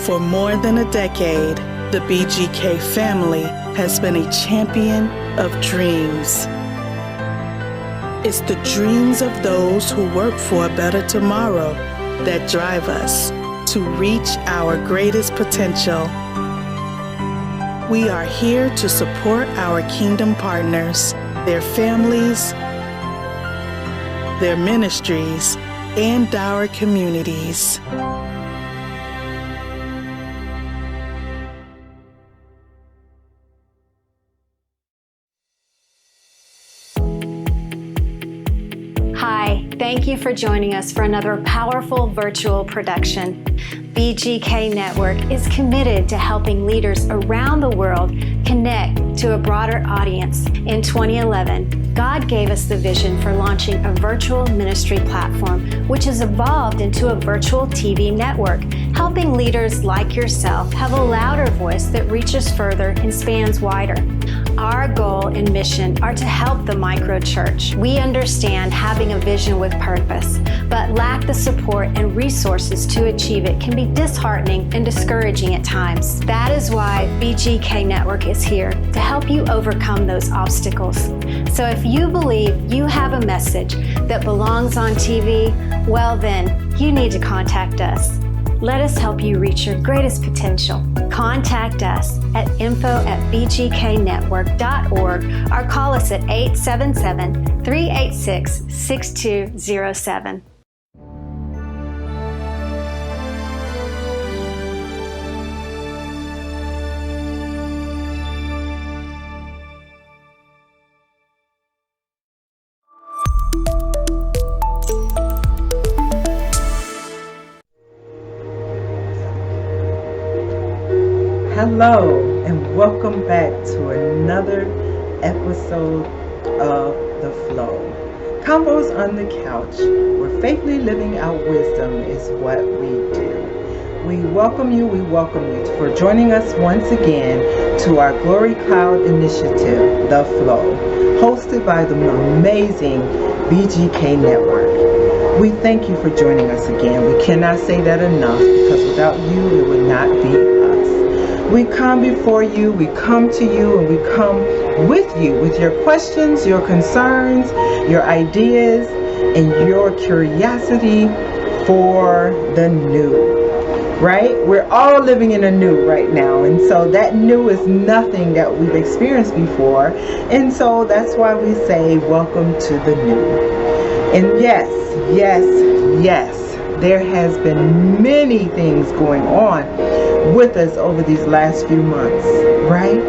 For more than a decade, the BGK family has been a champion of dreams. It's the dreams of those who work for a better tomorrow that drive us to reach our greatest potential. We are here to support our kingdom partners, their families, their ministries, and our communities. Hi, thank you for joining us for another powerful virtual production. BGK Network is committed to helping leaders around the world connect to a broader audience. In 2011, God gave us the vision for launching a virtual ministry platform, which has evolved into a virtual TV network, helping leaders like yourself have a louder voice that reaches further and spans wider. Our goal and mission are to help the micro church. We understand having a vision with purpose, but lack the support and resources to achieve it can be disheartening and discouraging at times. That is why BGK Network is here to help you overcome those obstacles. So if you believe you have a message that belongs on TV, well then, you need to contact us. Let us help you reach your greatest potential. Contact us at info@bgknetwork.org or call us at 877-386-6207. Hello and welcome back to another episode of The F.L.O.W. Combos on the couch, where faithfully living out wisdom is what we do. We welcome you for joining us once again to our Glory Cloud initiative, The F.L.O.W, hosted by the amazing BGK Network. We thank you for joining us again. We cannot say that enough, because without you, it would not be us. We come before you, we come to you, and we come with you with your questions, your concerns, your ideas, and your curiosity for the new. Right? We're all living in a new right now, and so that new is nothing that we've experienced before, and so that's why we say welcome to the new. And yes, there has been many things going on with us over these last few months, right?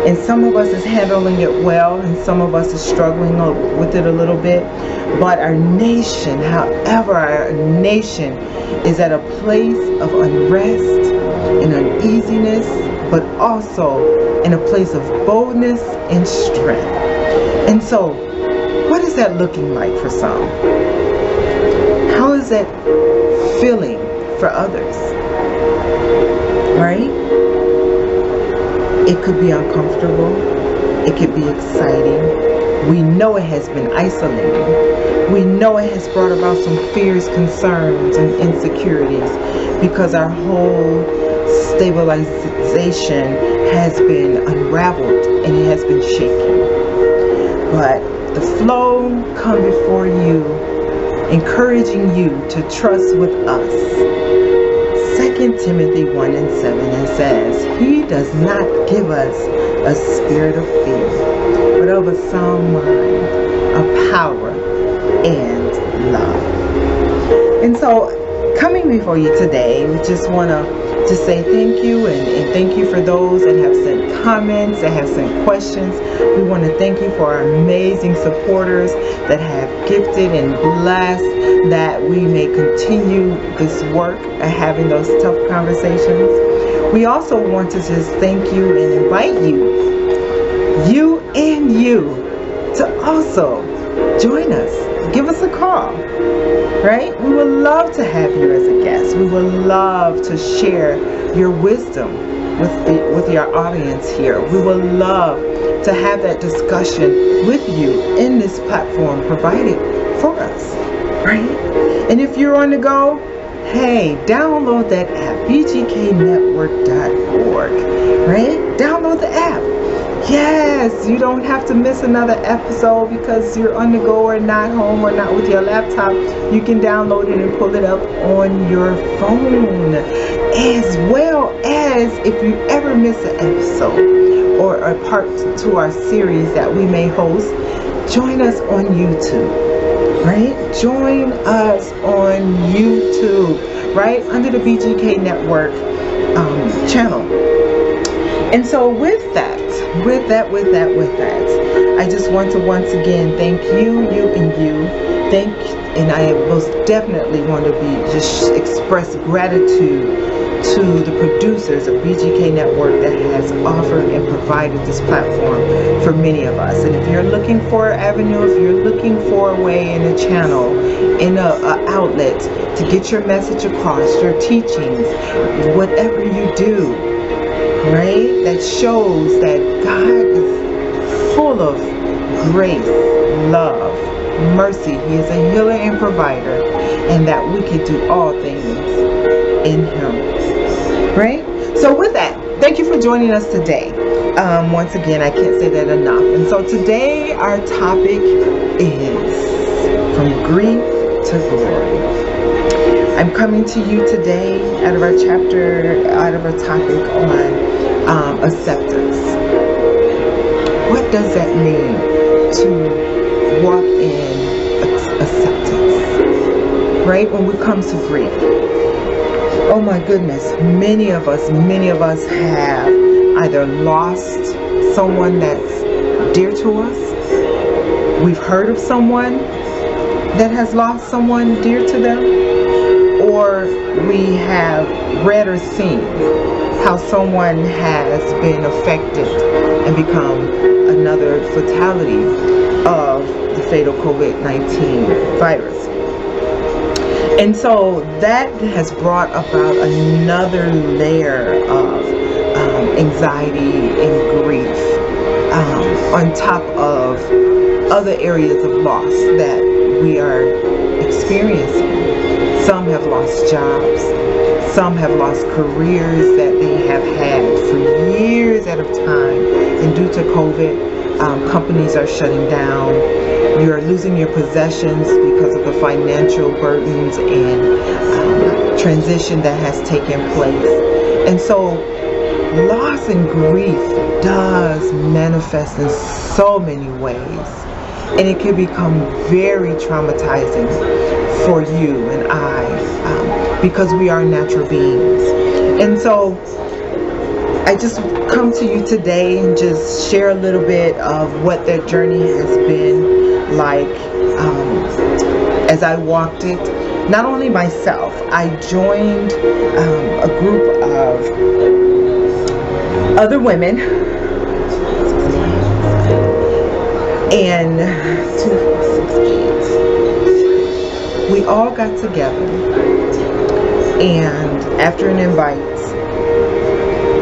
And some of us is handling it well, and some of us is struggling with it a little bit. But our nation is at a place of unrest and uneasiness, but also in a place of boldness and strength. And so, what is that looking like for some? How is that feeling for others? Right? It could be uncomfortable. It could be exciting. We know it has been isolating. We know it has brought about some fears, concerns, and insecurities, because our whole stabilization has been unraveled and it has been shaken. But the F.L.O.W come before you, encouraging you to trust with us. 2 Timothy 1:7, it says, He does not give us a spirit of fear, but of a sound mind, of power, and love. And so, coming before you today, we just want to say thank you, and thank you for those that have sent comments, that have sent questions. We want to thank you for our amazing supporters that have gifted and blessed, that we may continue this work of having those tough conversations. We also want to just thank you and invite you to also join us. Give us a call, right? We would love to have you as a guest. We would love to share your wisdom with your audience here. We would love to have that discussion with you in this platform provided for us, right? And if you're on the go, hey, download that app, bgknetwork.org, right? Download the app. Yes, you don't have to miss another episode because you're on the go or not home or not with your laptop. You can download it and pull it up on your phone. As well as if you ever miss an episode or a part to our series that we may host, join us on YouTube, right? Join us on YouTube, right? Under the BGK Network channel. And so with that, I just want to once again thank you. And I most definitely want to just express gratitude to the producers of BGK Network that has offered and provided this platform for many of us. And if you're looking for an avenue, if you're looking for a way in a channel, in a outlet to get your message across, your teachings, whatever you do, right, that shows that God is full of grace, love, mercy. He is a healer and provider, and that we can do all things in Him, right? So with that, thank you for joining us today. Once again, I can't say that enough. And so today our topic is from grief to glory. I'm coming to you today out of our topic on acceptance. What does that mean to walk in acceptance, right? When it comes to grief, oh my goodness, many of us have either lost someone that's dear to us. We've heard of someone that has lost someone dear to them, or we have read or seen how someone has been affected and become another fatality of the fatal COVID-19 virus. And so that has brought about another layer of anxiety and grief on top of other areas of loss that we are experiencing. Some have lost jobs. Some have lost careers that they have had for years at a time. And due to COVID, companies are shutting down. You're losing your possessions because of the financial burdens and transition that has taken place. And so loss and grief does manifest in so many ways. And it can become very traumatizing for you and I, because we are natural beings. And so I just come to you today and just share a little bit of what that journey has been like as I walked it. Not only myself, I joined a group of other women, and 2, 4, 6, 8. We all got together, and after an invite,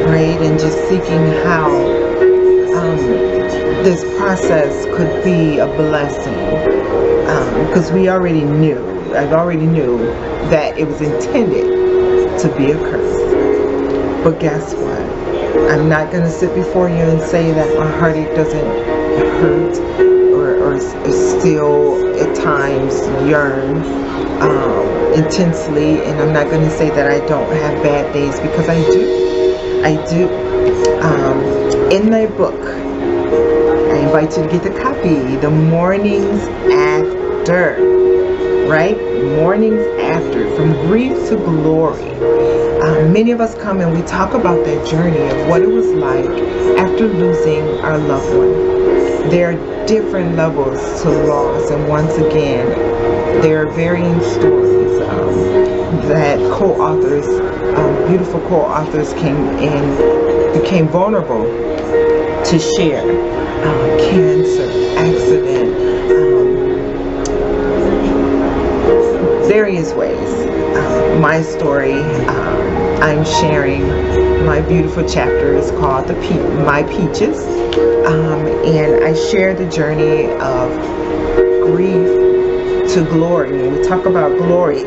right, and just seeking how this process could be a blessing, because I already knew that it was intended to be a curse. But guess what? I'm not going to sit before you and say that my heartache doesn't hurt or still at times yearn intensely, and I'm not going to say that I don't have bad days, because I do. In my book, I invite you to get the copy, The Mornings After, right? Mornings After, From Grief to Glory. Many of us come and we talk about that journey of what it was like after losing our loved one. There are different levels to loss, and once again, there are varying stories that co-authors, beautiful co-authors became vulnerable to share. Cancer, accident, various ways. My story, I'm sharing my beautiful chapter is called My Peaches, and I share the journey of grief to glory, when we talk about glory,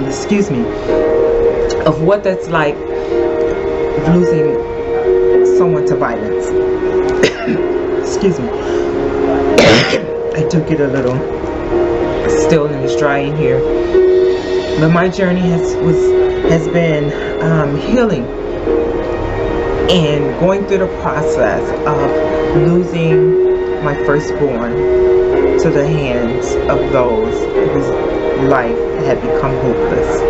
excuse me, of what that's like, of losing someone to violence. Excuse me. I do get a little still and it's dry in here. But my journey has been healing and going through the process of losing my firstborn to the hands of those whose life had become hopeless.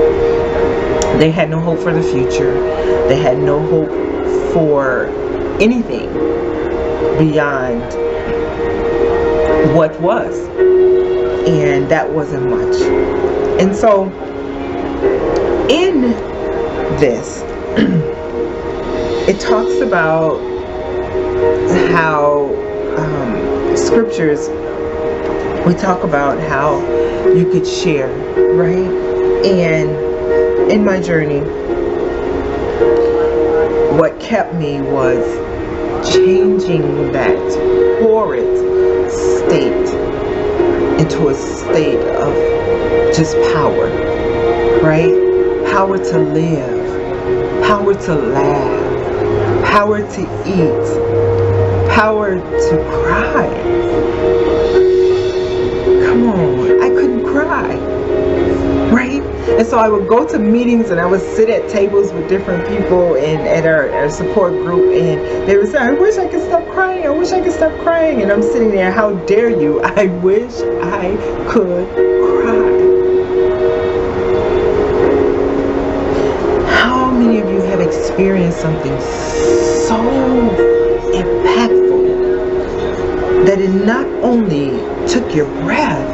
They had no hope for the future. They had no hope for anything beyond what was, and that wasn't much. And so in this, it talks about how scriptures, we talk about how you could share, right? And in my journey, what kept me was changing that horrid state into a state of just power, right? Power to live, power to laugh, power to eat, power to cry. Come on, I couldn't cry, right? And so I would go to meetings and I would sit at tables with different people and at our support group, and they would say, I wish I could stop crying, I wish I could stop crying. And I'm sitting there, how dare you? I wish I could cry. How many of you have experienced something so impactful that it not only took your breath,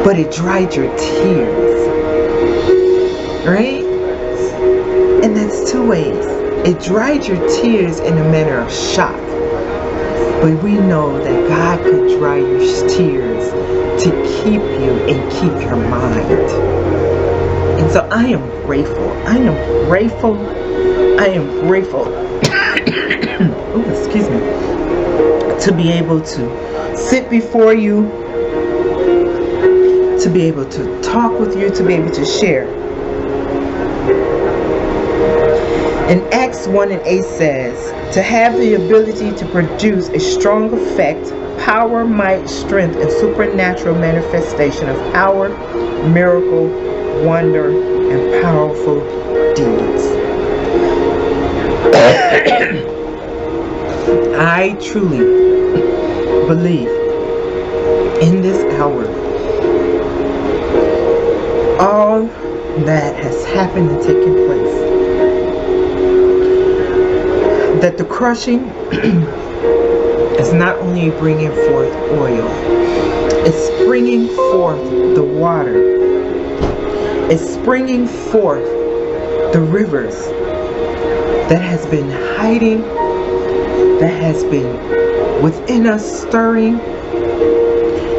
but it dried your tears, right? And that's two ways. It dried your tears in a manner of shock, but we know that God could dry your tears to keep you and keep your mind. And so I am grateful. I am grateful. I am grateful. Oh, excuse me. To be able to sit before you, to be able to talk with you, to be able to share. And Acts 1:8 says, to have the ability to produce a strong effect, power, might, strength, and supernatural manifestation of power, miracle, wonder, and powerful deeds. I truly believe in this hour, all that has happened and taken place, that the crushing is not only bringing forth oil, it's bringing forth the water, it's bringing forth the rivers that has been hiding, that has been within us stirring,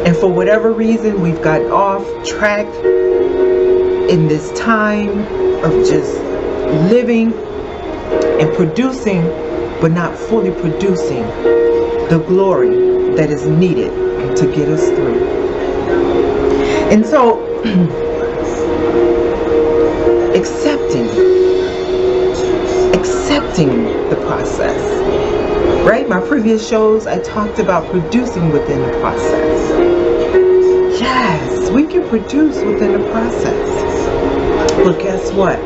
and for whatever reason we've gotten off track in this time of just living and producing, but not fully producing the glory that is needed to get us through. And so accepting the process, right? My previous shows, I talked about producing within the process. Yes, we can produce within the process. But guess what?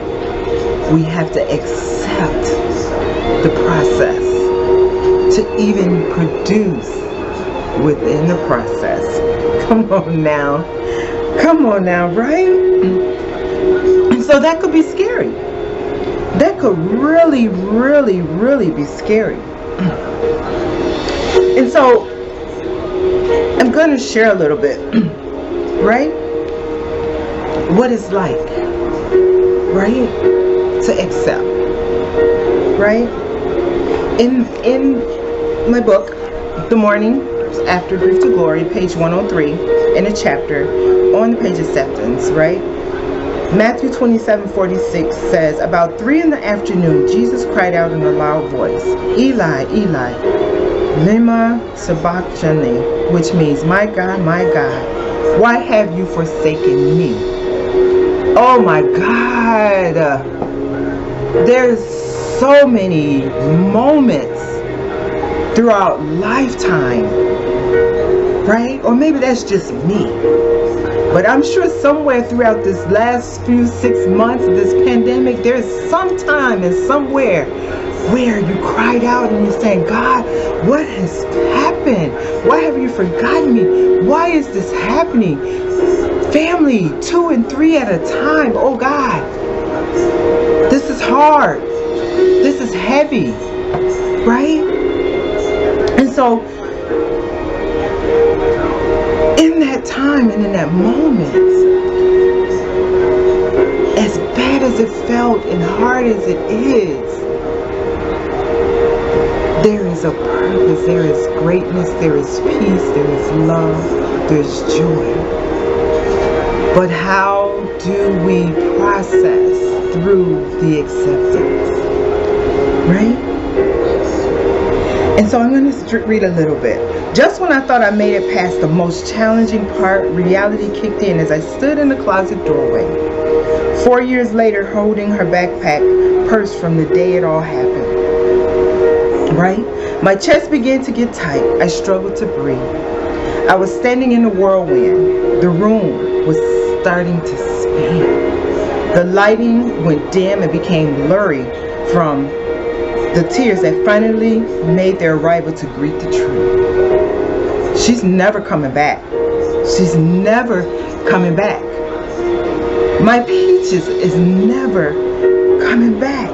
We have to accept the process to even produce within the process. Come on now, right? And so that could be scary. That could really, really, really be scary. And so I'm going to share a little bit, right? What it's like, right? To accept, right? In my book, The Morning After Grief to Glory, page 103, in a chapter on the page acceptance, right? Matthew 27:46 says, about 3 p.m, Jesus cried out in a loud voice, Eli, Eli, lema sabachthani, which means, my God, Why have you forsaken me? Oh my God. There's so many moments throughout lifetime, right? Or maybe that's just me. But I'm sure somewhere throughout this last few 6 months of this pandemic, there's some time and somewhere where you cried out and you're saying, God, what has happened? Why have you forgotten me? Why is this happening? Family, 2 and 3 at a time. Oh God, this is hard. This is heavy, right? And so in that time and in that moment, as bad as it felt and hard as it is, there is a purpose, there is greatness, there is peace, there is love, there's joy. But how do we process through the acceptance, right? And so I'm going to read a little bit. Just when I thought I made it past the most challenging part, reality kicked in as I stood in the closet doorway. 4 years later, holding her backpack, purse from the day it all happened. Right? My chest began to get tight. I struggled to breathe. I was standing in the whirlwind. The room was starting to spin. The lighting went dim and became blurry from the tears that finally made their arrival to greet the truth. She's never coming back. She's never coming back. My Peaches is never coming back.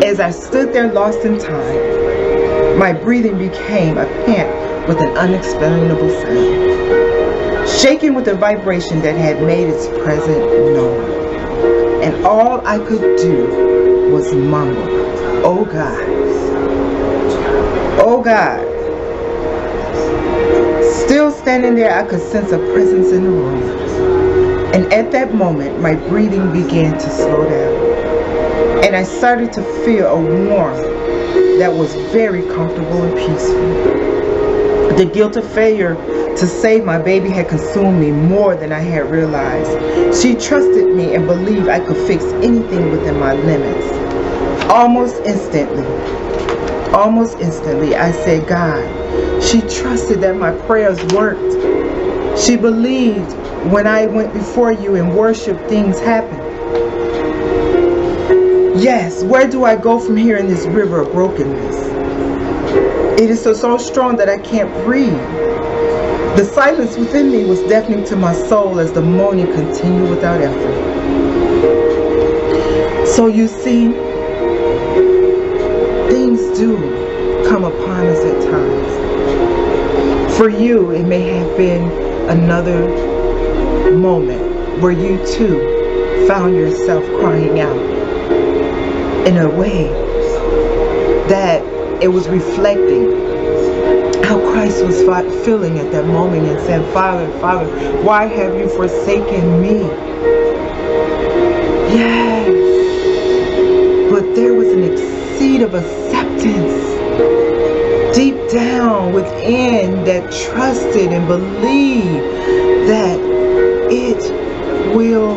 As I stood there lost in time, my breathing became a pant with an unexplainable sound, shaking with a vibration that had made its presence known. And all I could do was mumble, oh God, oh God. Still standing there, I could sense a presence in the room. And at that moment, my breathing began to slow down. And I started to feel a warmth that was very comfortable and peaceful. The guilt of failure to save my baby had consumed me more than I had realized. She trusted me and believed I could fix anything within my limits. Almost instantly, I said, God, she trusted that my prayers worked. She believed when I went before you and worshiped, things happened. Yes, where do I go from here in this river of brokenness? It is so strong that I can't breathe. The silence within me was deafening to my soul as the moaning continued without effort. So you see, things do come upon us at times. For you, it may have been another moment where you too found yourself crying out in a way that it was reflecting how Christ was feeling at that moment and said, Father, Father, why have you forsaken me? Yes. But there was an seed of acceptance deep down within that trusted and believed that it will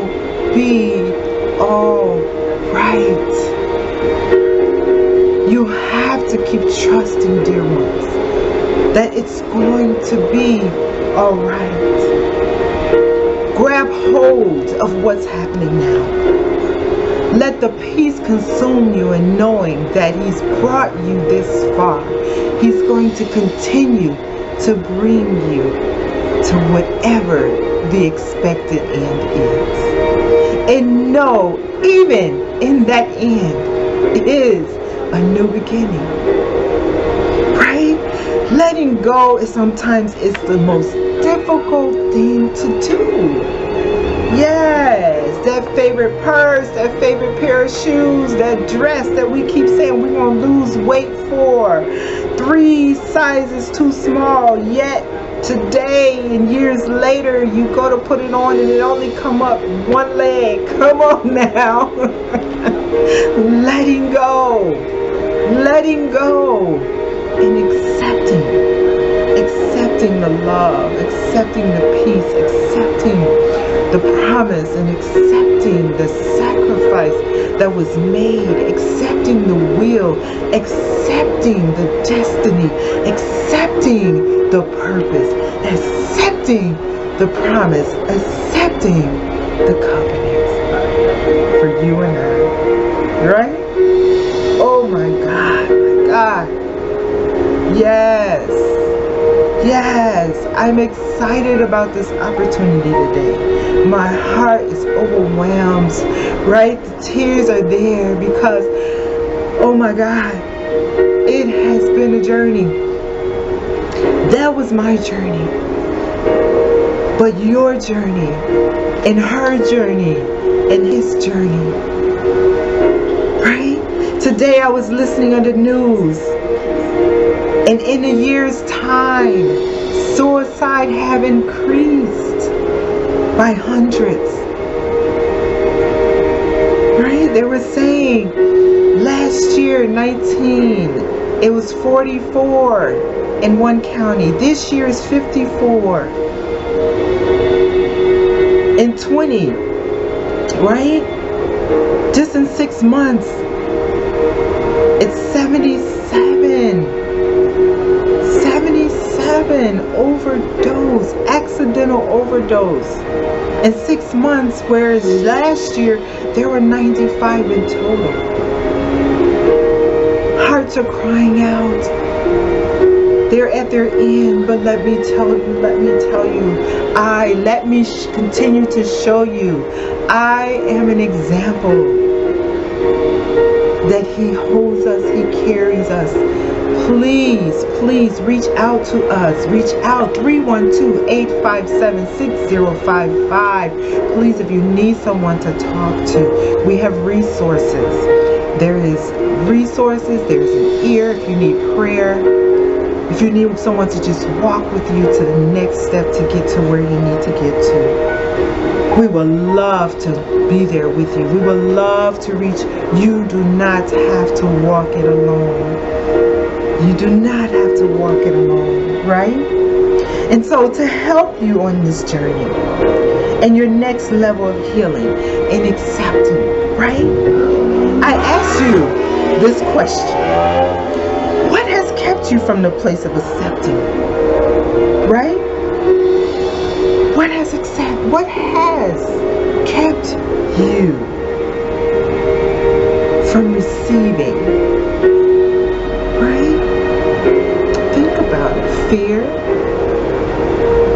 be all right. You have to keep trusting, dear ones, that it's going to be all right. Grab hold of what's happening now. Let the peace consume you in knowing that He's brought you this far. He's going to continue to bring you to whatever the expected end is. And know, even in that end is a new beginning, right? Letting go is sometimes the most difficult thing to do. Yes, that favorite purse, that favorite pair of shoes, that dress that we keep saying we're going to lose weight for, 3 sizes too small, yet today and years later you go to put it on and it only come up 1 leg. Come on now. Letting go and accepting accepting the love, accepting the peace, accepting the promise, and accepting the sacrifice that was made, accepting the will, accepting the destiny, accepting the purpose, accepting the promise, accepting the covenant for you and I. Right? Oh my God, my God. Yes. Yes, I'm excited about this opportunity today. My heart is overwhelmed, right? The tears are there because, oh my God, it has been a journey. That was my journey. But your journey, and her journey, and his journey, right? Today I was listening on the news. And in a year's time, suicide have increased by hundreds. Right? They were saying last year, 19, it was 44 in one county. This year is 54. In 20, right? Just in 6 months, it's 77. 77 overdose, accidental overdose in 6 months, whereas last year there were 95 in total. Hearts are crying out. They're at their end, but let me tell you, let me continue to show you, I am an example that he holds us, he carries us. Please, please reach out to us. Reach out, 312-857-6055. Please, if you need someone to talk to, we have resources. There is resources, there's an ear if you need prayer. If you need someone to just walk with you to the next step to get to where you need to get to. We would love to be there with you. We would love to reach. You do not have to walk it alone. You do not have to walk it alone, right? And so to help you on this journey and your next level of healing and accepting, right? I ask you this question. What has kept you from the place of accepting? Right? What has kept you from receiving? Right? Think about it. Fear,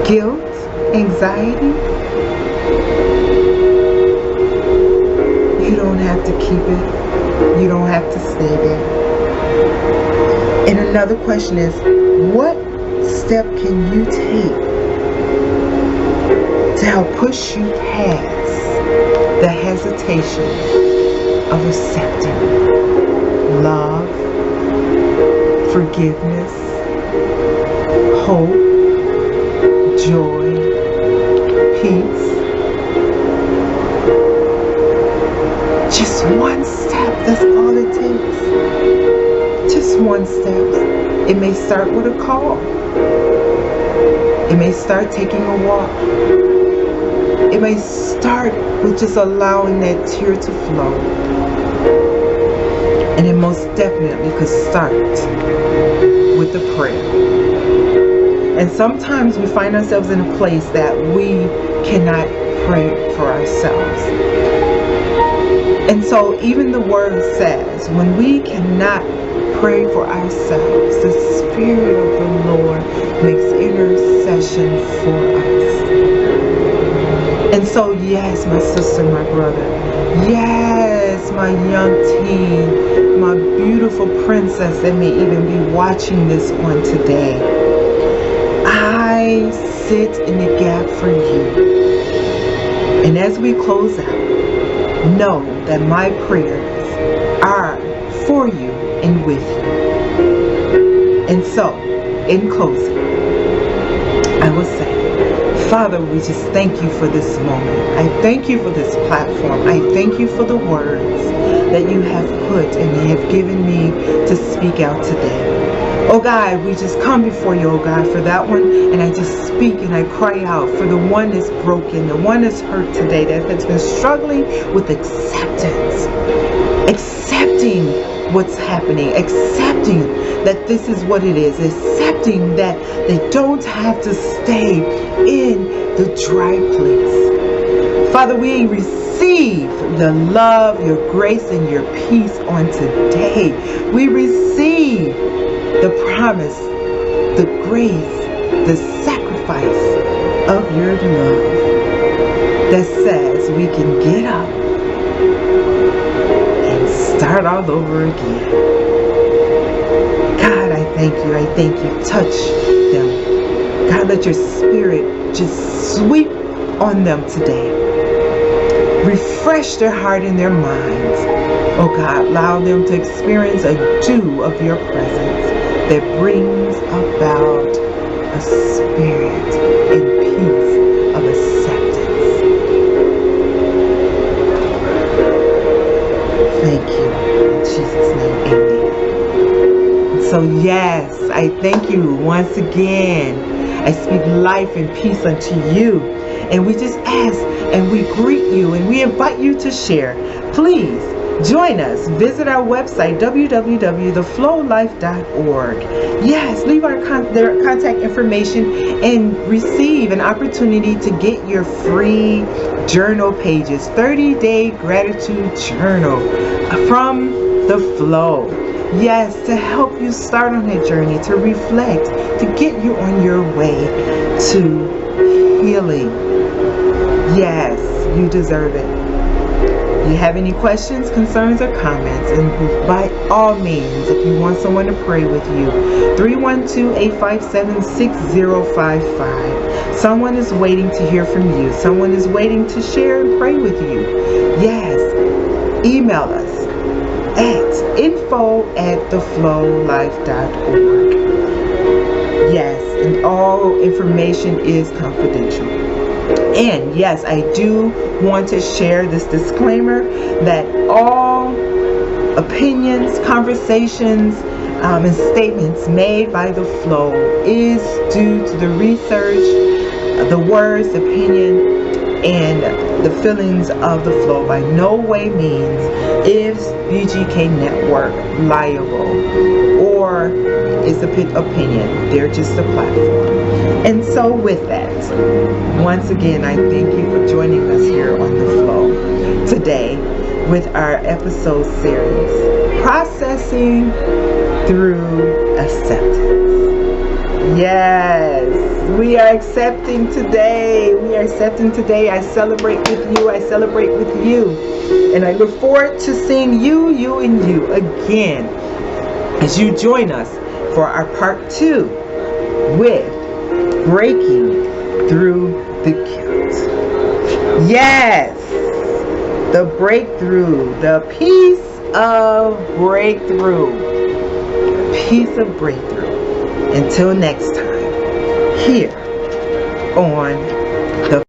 guilt, anxiety. You don't have to keep it. You don't have to stay there. And another question is, what step can you take to help push you past the hesitation of accepting love, forgiveness, hope, joy, peace? Just one step, that's all it takes. Just one step. It may start with a call. It may start taking a walk. It may start with just allowing that tear to flow. And it most definitely could start with a prayer. And sometimes we find ourselves in a place that we cannot pray for ourselves. And so even the word says, when we cannot pray for ourselves, the Spirit of the Lord makes intercession for us. And so yes, my sister, my brother, yes, my young teen, my beautiful princess that may even be watching this on today, I sit in the gap for you. And as we close out, know that my prayers are for you and with you. And so, in closing, I will say, Father, we just thank you for this moment. I thank you for this platform. I thank you for the words that you have put and you have given me to speak out today. Oh God, we just come before you, oh God, for that one. And I just speak and I cry out for the one that's broken, the one that's hurt today, that has been struggling with acceptance. Accepting what's happening. Accepting that this is what it is. Accepting that they don't have to stay in the dry place. Father, we receive the love, your grace, and your peace on today. We receive the promise, the grace, the sacrifice of your love that says we can get up and start all over again. God, I thank you. I thank you. Touch them. God, let your spirit just sweep on them today. Refresh their heart and their minds. Oh God, allow them to experience a dew of your presence that brings about a spirit and peace of acceptance. Thank you. In Jesus' name, amen. So yes, I thank you once again. I speak life and peace unto you. And we just ask and we greet you and we invite you to share. Please join us. Visit our website, www.theflowlife.org. Yes, leave their contact information and receive an opportunity to get your free journal pages, 30-day gratitude journal from the Flow. Yes, to help you start on that journey, to reflect, to get you on your way to healing. Yes, you deserve it. You have any questions, concerns, or comments, and by all means, if you want someone to pray with you, 312-857-6055. Someone is waiting to hear from you. Someone is waiting to share and pray with you. Yes, email us at info@theflowlife.org. Yes, and all information is confidential. And yes, I do want to share this disclaimer that all opinions, conversations, and statements made by the Flow is due to the research, the words, opinion, and the feelings of the Flow. By no way means is BGK Network liable or is opinion. They're just a platform. And so with that, once again, I thank you for joining us here on the Flow today with our episode series, Processing Through Acceptance. Yes, we are accepting today. We are accepting today. I celebrate with you. I celebrate with you. And I look forward to seeing you, and you again as you join us for our part 2 with breaking through the guilt. Yes, the breakthrough, the peace of breakthrough. Peace of breakthrough. Until next time, here on the